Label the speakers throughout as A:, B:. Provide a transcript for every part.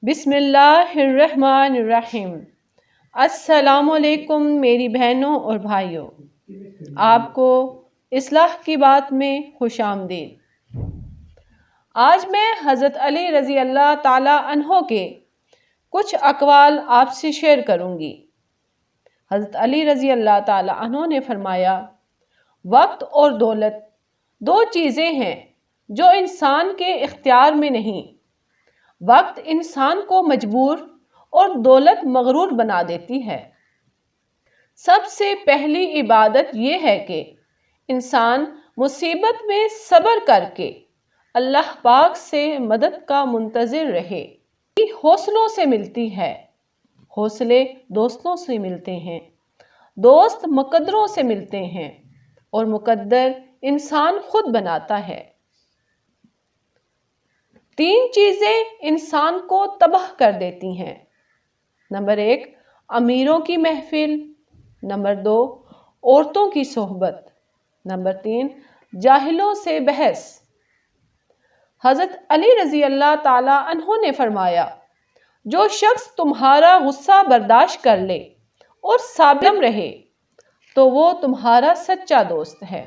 A: بسم اللہ الرحمن الرحیم۔ السلام علیکم میری بہنوں اور بھائیوں، آپ کو اصلاح کی بات میں خوش آمدید۔ آج میں حضرت علی رضی اللہ تعالی عنہ کے کچھ اقوال آپ سے شیئر کروں گی۔ حضرت علی رضی اللہ تعالی عنہ نے فرمایا، وقت اور دولت دو چیزیں ہیں جو انسان کے اختیار میں نہیں۔ وقت انسان کو مجبور اور دولت مغرور بنا دیتی ہے۔ سب سے پہلی عبادت یہ ہے کہ انسان مصیبت میں صبر کر کے اللہ پاک سے مدد کا منتظر رہے۔ حوصلوں سے ملتی ہے، حوصلے دوستوں سے ملتے ہیں، دوست مقدروں سے ملتے ہیں اور مقدر انسان خود بناتا ہے۔ تین چیزیں انسان کو تباہ کر دیتی ہیں۔ نمبر 1، امیروں کی محفل۔ نمبر 2، عورتوں کی صحبت۔ نمبر 3، جاہلوں سے بحث۔ حضرت علی رضی اللہ تعالی عنہ نے فرمایا، جو شخص تمہارا غصہ برداشت کر لے اور صابر رہے تو وہ تمہارا سچا دوست ہے۔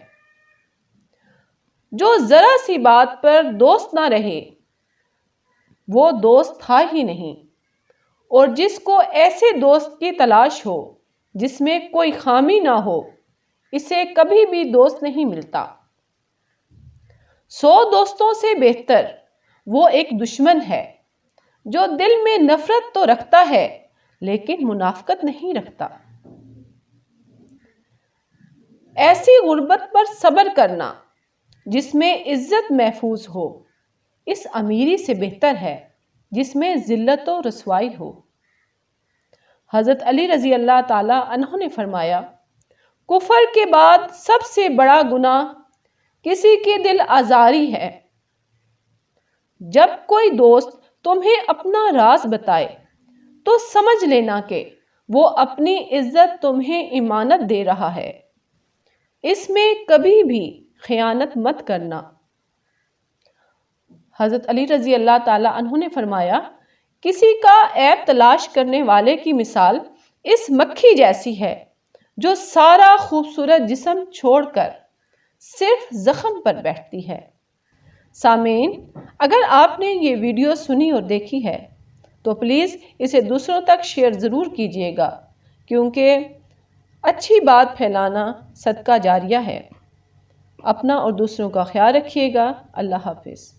A: جو ذرا سی بات پر دوست نہ رہے وہ دوست تھا ہی نہیں، اور جس کو ایسے دوست کی تلاش ہو جس میں کوئی خامی نہ ہو، اسے کبھی بھی دوست نہیں ملتا۔ 100 دوستوں سے بہتر وہ ایک دشمن ہے جو دل میں نفرت تو رکھتا ہے لیکن منافقت نہیں رکھتا۔ ایسی غربت پر صبر کرنا جس میں عزت محفوظ ہو، اس امیری سے بہتر ہے جس میں ذلت و رسوائی ہو۔ حضرت علی رضی اللہ تعالی عنہ نے فرمایا، کفر کے بعد سب سے بڑا گناہ کسی کی دل آزاری ہے۔ جب کوئی دوست تمہیں اپنا راز بتائے تو سمجھ لینا کہ وہ اپنی عزت تمہیں امانت دے رہا ہے۔ اس میں کبھی بھی خیانت مت کرنا۔ حضرت علی رضی اللہ تعالی عنہ نے فرمایا، کسی کا عیب تلاش کرنے والے کی مثال اس مکھی جیسی ہے جو سارا خوبصورت جسم چھوڑ کر صرف زخم پر بیٹھتی ہے۔ سامعین، اگر آپ نے یہ ویڈیو سنی اور دیکھی ہے تو پلیز اسے دوسروں تک شیئر ضرور کیجیے گا، کیونکہ اچھی بات پھیلانا صدقہ جاریہ ہے۔ اپنا اور دوسروں کا خیال رکھیے گا۔ اللہ حافظ۔